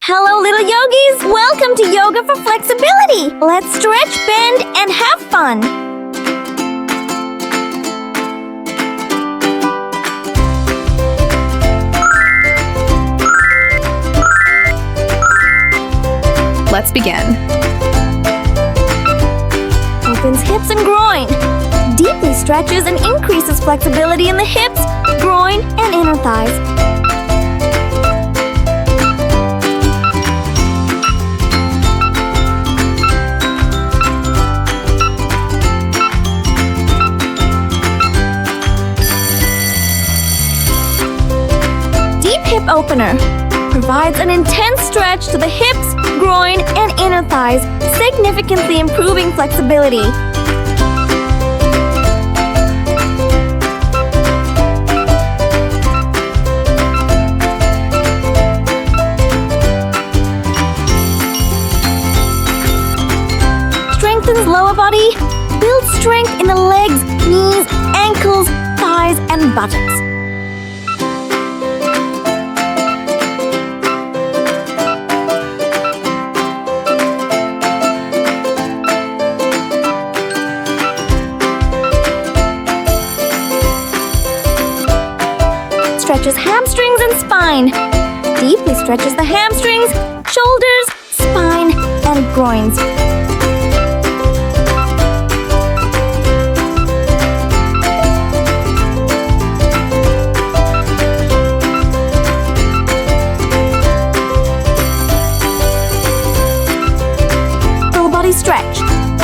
Hello, little yogis! Welcome to Yoga for Flexibility! Let's stretch, bend, and have fun! Let's begin. Opens hips and groin. Deeply stretches and increases flexibility in the hips, groin, and inner thighs. Deep hip opener. Provides an intense stretch to the hips, groin, and inner thighs, significantly improving flexibility. Strengthens lower body, builds strength in the legs, knees, ankles, thighs, and buttocks. Stretches hamstrings and spine. Deeply stretches the hamstrings, shoulders, spine, and groins. Full body stretch.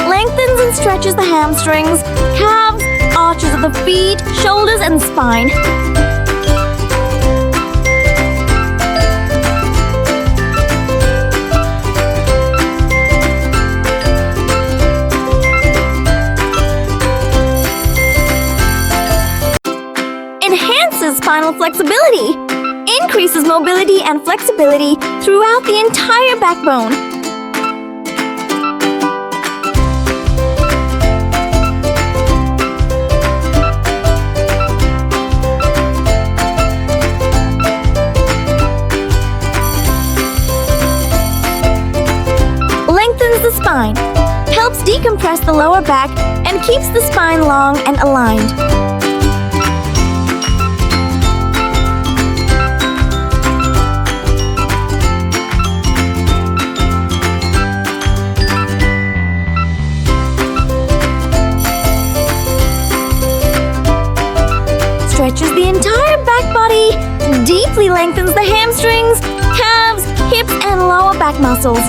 Lengthens and stretches the hamstrings, calves, arches of the feet, shoulders, and spine. Enhances spinal flexibility, increases mobility and flexibility throughout the entire backbone. Lengthens the spine, helps decompress the lower back, and keeps the spine long and aligned. Stretches the entire back body, deeply lengthens the hamstrings, calves, hips, and lower back muscles.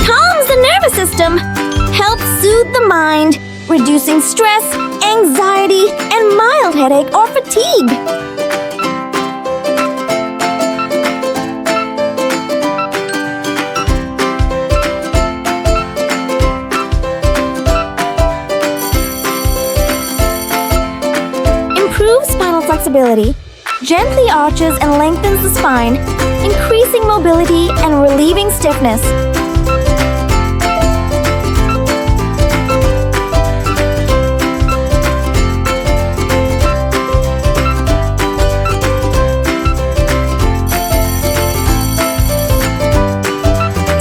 Calms the nervous system, helps soothe the mind, reducing stress, anxiety, and mild headache or fatigue. Improves spinal flexibility, gently arches and lengthens the spine, increasing mobility and relieving stiffness.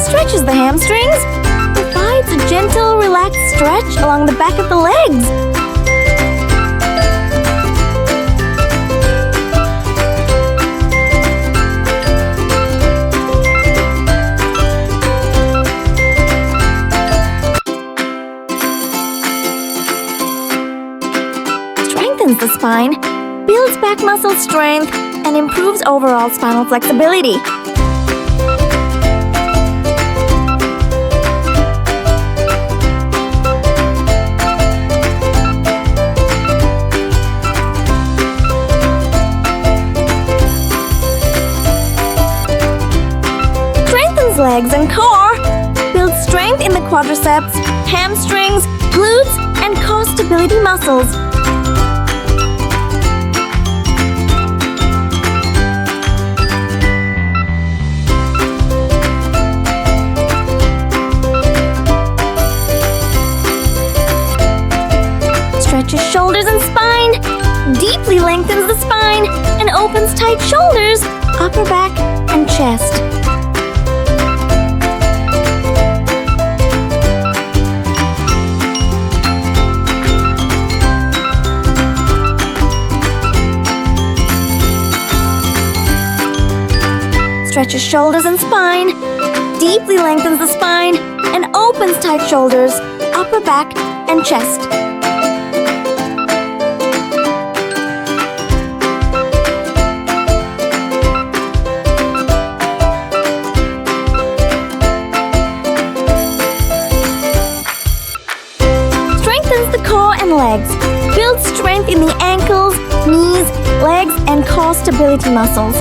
Stretches the hamstrings, provides a gentle, relaxed stretch along the back of the legs. Strengthens the spine, builds back muscle strength, and improves overall spinal flexibility. Strengthens legs and core, builds strength in the quadriceps, hamstrings, glutes, and core stability muscles. deeply lengthens the spine and opens tight shoulders, upper back, and chest. Stretches shoulders and spine, deeply lengthens the spine, and opens tight shoulders, upper back, and chest. Strengthens the core and legs. Builds strength in the ankles, knees, legs, and core stability muscles.